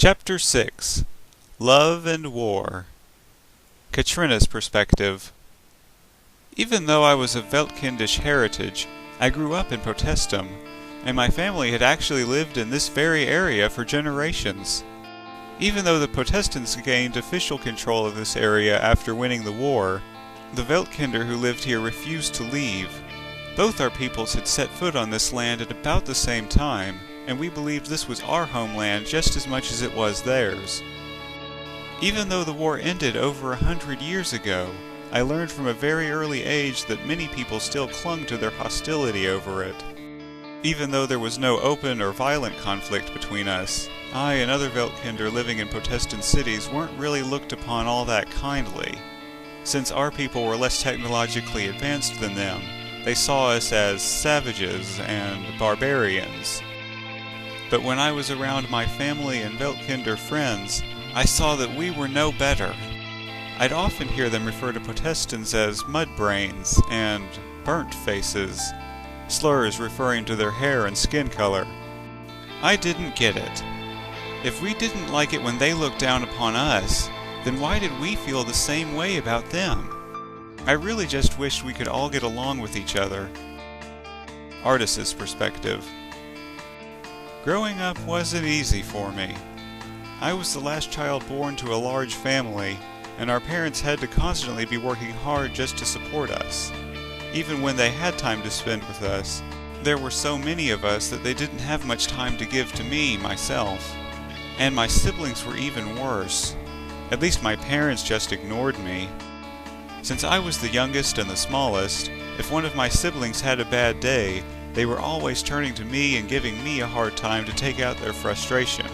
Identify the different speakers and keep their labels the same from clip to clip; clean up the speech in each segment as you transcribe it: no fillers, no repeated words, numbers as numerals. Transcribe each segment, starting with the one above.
Speaker 1: Chapter 6 Love and War. Katrina's Perspective. Even though I was of Weltkindish heritage, I grew up in Protestum, and my family had actually lived in this very area for generations. Even though the Protestants gained official control of this area after winning the war, the Weltkinder who lived here refused to leave. Both our peoples had set foot on this land at about the same time, and we believed this was our homeland just as much as it was theirs. Even though the war ended over 100 years ago, I learned from a very early age that many people still clung to their hostility over it. Even though there was no open or violent conflict between us, I and other Weltkinder living in Protestant cities weren't really looked upon all that kindly. Since our people were less technologically advanced than them, they saw us as savages and barbarians. But when I was around my family and Weltkinder friends, I saw that we were no better. I'd often hear them refer to Protestants as mudbrains and burnt faces, slurs referring to their hair and skin color. I didn't get it. If we didn't like it when they looked down upon us, then why did we feel the same way about them? I really just wished we could all get along with each other. Artist's Perspective. Growing up wasn't easy for me. I was the last child born to a large family, and our parents had to constantly be working hard just to support us. Even when they had time to spend with us, there were so many of us that they didn't have much time to give to me, myself. And my siblings were even worse. At least my parents just ignored me. Since I was the youngest and the smallest, if one of my siblings had a bad day, they were always turning to me and giving me a hard time to take out their frustration.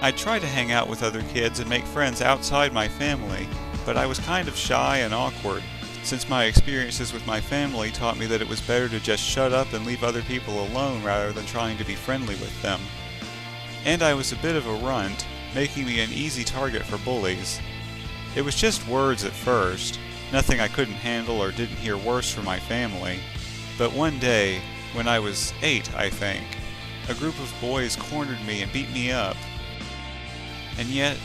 Speaker 1: I'd try to hang out with other kids and make friends outside my family, but I was kind of shy and awkward, since my experiences with my family taught me that it was better to just shut up and leave other people alone rather than trying to be friendly with them. And I was a bit of a runt, making me an easy target for bullies. It was just words at first, nothing I couldn't handle or didn't hear worse from my family. But one day, when I was 8, I think, a group of boys cornered me and beat me up. And yet,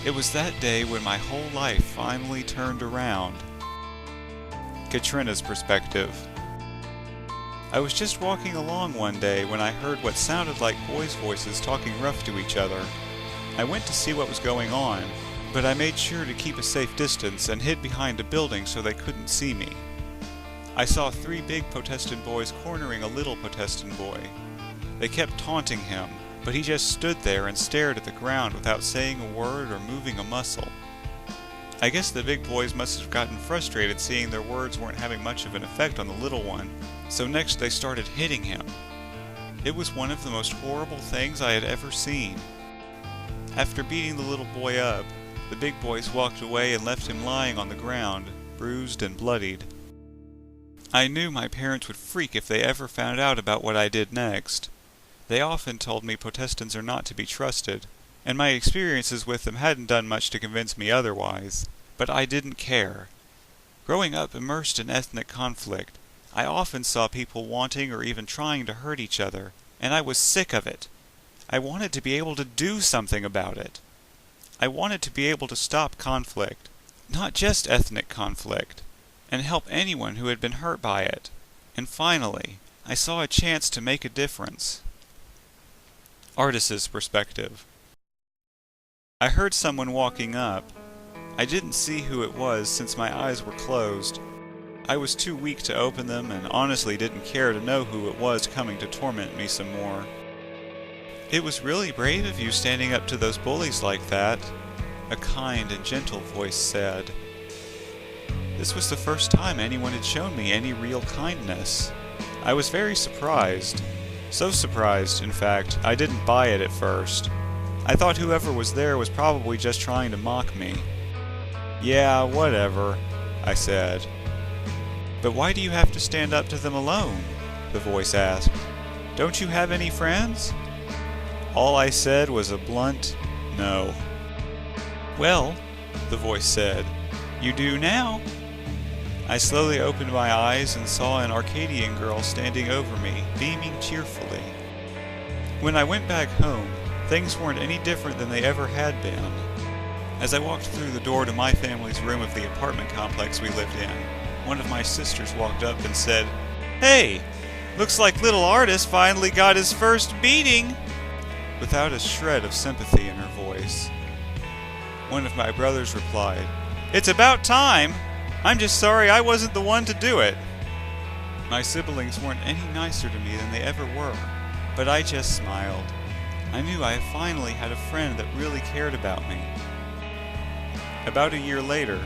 Speaker 1: it was that day when my whole life finally turned around. Katrina's Perspective. I was just walking along one day when I heard what sounded like boys' voices talking rough to each other. I went to see what was going on, but I made sure to keep a safe distance and hid behind a building so they couldn't see me. I saw 3 big Protestant boys cornering a little Protestant boy. They kept taunting him, but he just stood there and stared at the ground without saying a word or moving a muscle. I guess the big boys must have gotten frustrated seeing their words weren't having much of an effect on the little one, so next they started hitting him. It was one of the most horrible things I had ever seen. After beating the little boy up, the big boys walked away and left him lying on the ground, bruised and bloodied. I knew my parents would freak if they ever found out about what I did next. They often told me Protestants are not to be trusted, and my experiences with them hadn't done much to convince me otherwise, but I didn't care. Growing up immersed in ethnic conflict, I often saw people wanting or even trying to hurt each other, and I was sick of it. I wanted to be able to do something about it. I wanted to be able to stop conflict, not just ethnic conflict, and help anyone who had been hurt by it. And finally, I saw a chance to make a difference. Artist's Perspective. I heard someone walking up. I didn't see who it was since my eyes were closed. I was too weak to open them and honestly didn't care to know who it was coming to torment me some more. "It was really brave of you standing up to those bullies like that," a kind and gentle voice said. This was the first time anyone had shown me any real kindness. I was very surprised. So surprised, in fact, I didn't buy it at first. I thought whoever was there was probably just trying to mock me. "Yeah, whatever," I said. "But why do you have to stand up to them alone?" the voice asked. "Don't you have any friends?" All I said was a blunt no. "Well," the voice said, "you do now." I slowly opened my eyes and saw an Arcadian girl standing over me, beaming cheerfully. When I went back home, Things weren't any different than they ever had been. As I walked through the door to my family's room of the apartment complex we lived in, one of my sisters walked up and said, "Hey, looks like little Artist finally got his first beating," without a shred of sympathy in her voice. One of my brothers replied, "It's about time. I'm just sorry I wasn't the one to do it." My siblings weren't any nicer to me than they ever were, but I just smiled. I knew I finally had a friend that really cared about me. About a year later,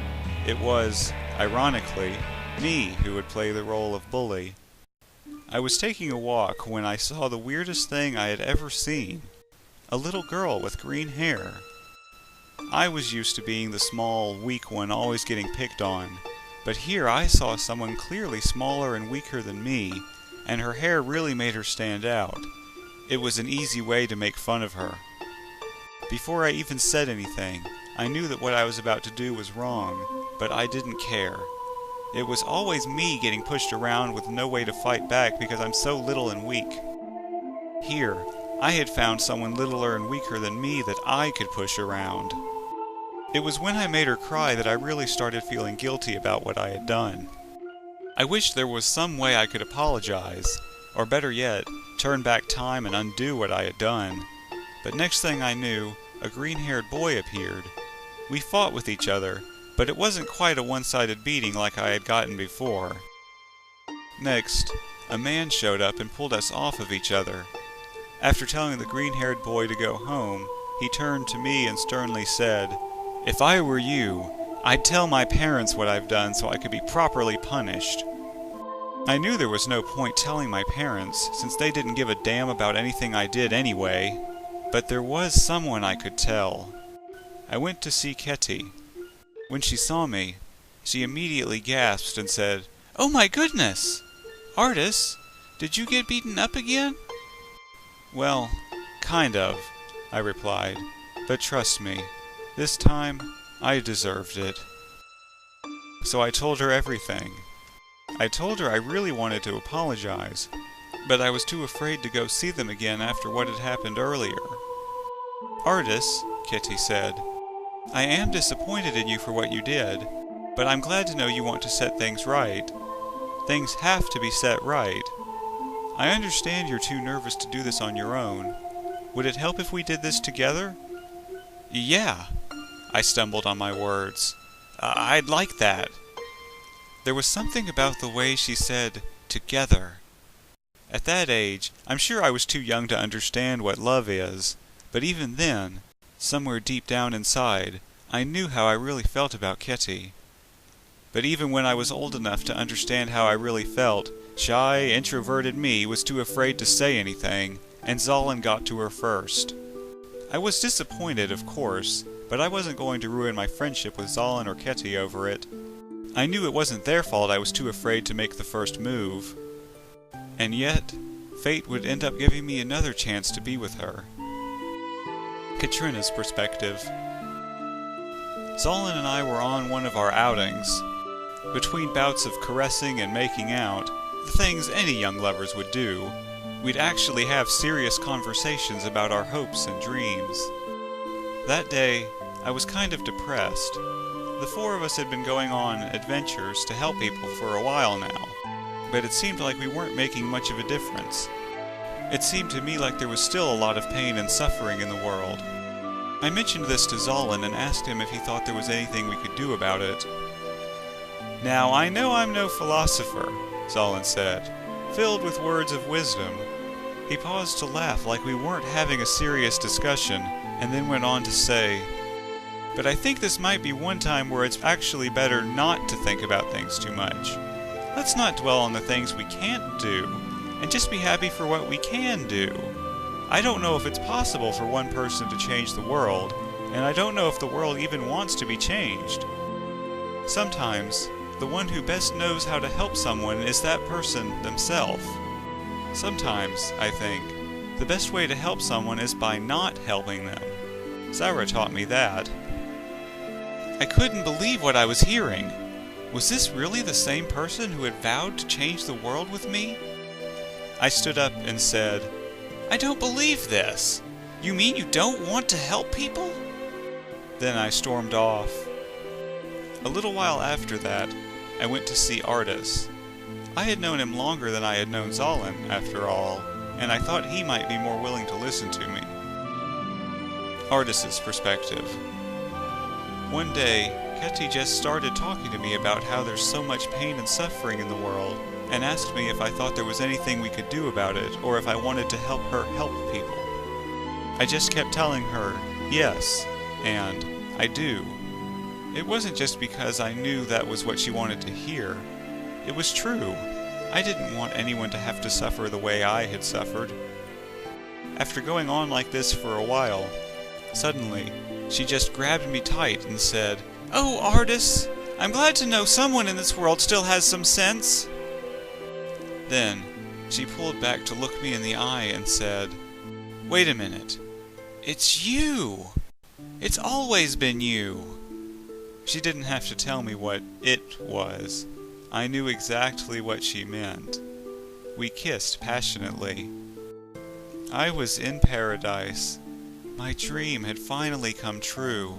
Speaker 1: it was, ironically, me who would play the role of bully. I was taking a walk when I saw the weirdest thing I had ever seen. A little girl with green hair. I was used to being the small, weak one always getting picked on, but here I saw someone clearly smaller and weaker than me, and her hair really made her stand out. It was an easy way to make fun of her. Before I even said anything, I knew that what I was about to do was wrong, but I didn't care. It was always me getting pushed around with no way to fight back because I'm so little and weak. Here, I had found someone littler and weaker than me that I could push around. It was when I made her cry that I really started feeling guilty about what I had done. I wished there was some way I could apologize, or better yet, turn back time and undo what I had done. But next thing I knew, a green-haired boy appeared. We fought with each other, but it wasn't quite a one-sided beating like I had gotten before. Next, a man showed up and pulled us off of each other. After telling the green-haired boy to go home, he turned to me and sternly said, "If I were you, I'd tell my parents what I've done so I could be properly punished." I knew there was no point telling my parents, since they didn't give a damn about anything I did anyway, but there was someone I could tell. I went to see Ketty. When she saw me, she immediately gasped and said, "Oh my goodness! Artis, did you get beaten up again?" "Well, kind of," I replied, "but trust me, this time I deserved it." So I told her everything. I told her I really wanted to apologize, but I was too afraid to go see them again after what had happened earlier. "Artis," Kitty said, "I am disappointed in you for what you did, but I'm glad to know you want to set things right. Things have to be set right. I understand you're too nervous to do this on your own. Would it help if we did this together?" "Yeah," I stumbled on my words. "I'd like that." There was something about the way she said, "together." At that age, I'm sure I was too young to understand what love is, but even then, somewhere deep down inside, I knew how I really felt about Kitty. But even when I was old enough to understand how I really felt, shy, introverted me was too afraid to say anything, and Zolan got to her first. I was disappointed, of course, but I wasn't going to ruin my friendship with Zolan or Ketty over it. I knew it wasn't their fault I was too afraid to make the first move. And yet, fate would end up giving me another chance to be with her. Katrina's perspective. Zolan and I were on one of our outings. Between bouts of caressing and making out, the things any young lovers would do, we'd actually have serious conversations about our hopes and dreams. That day, I was kind of depressed. The four of us had been going on adventures to help people for a while now, but it seemed like we weren't making much of a difference. It seemed to me like there was still a lot of pain and suffering in the world. I mentioned this to Zolan and asked him if he thought there was anything we could do about it. "Now, I know I'm no philosopher," Zolan said, filled with words of wisdom. He paused to laugh like we weren't having a serious discussion, and then went on to say, "But I think this might be one time where it's actually better not to think about things too much. Let's not dwell on the things we can't do, and just be happy for what we can do. I don't know if it's possible for one person to change the world, and I don't know if the world even wants to be changed. Sometimes, the one who best knows how to help someone is that person themselves. Sometimes, I think, the best way to help someone is by not helping them. Zara taught me that." I couldn't believe what I was hearing. Was this really the same person who had vowed to change the world with me? I stood up and said, "I don't believe this. You mean you don't want to help people?" Then I stormed off. A little while after that, I went to see Artis. I had known him longer than I had known Zolin, after all, and I thought he might be more willing to listen to me. Artis's perspective. One day, Ketty just started talking to me about how there's so much pain and suffering in the world, and asked me if I thought there was anything we could do about it, or if I wanted to help her help people. I just kept telling her, yes, and I do. It wasn't just because I knew that was what she wanted to hear. It was true. I didn't want anyone to have to suffer the way I had suffered. After going on like this for a while, suddenly, she just grabbed me tight and said, "Oh, Artis, I'm glad to know someone in this world still has some sense." Then, she pulled back to look me in the eye and said, "Wait a minute. It's you! It's always been you!" She didn't have to tell me what "it" was. I knew exactly what she meant. We kissed passionately. I was in paradise. My dream had finally come true.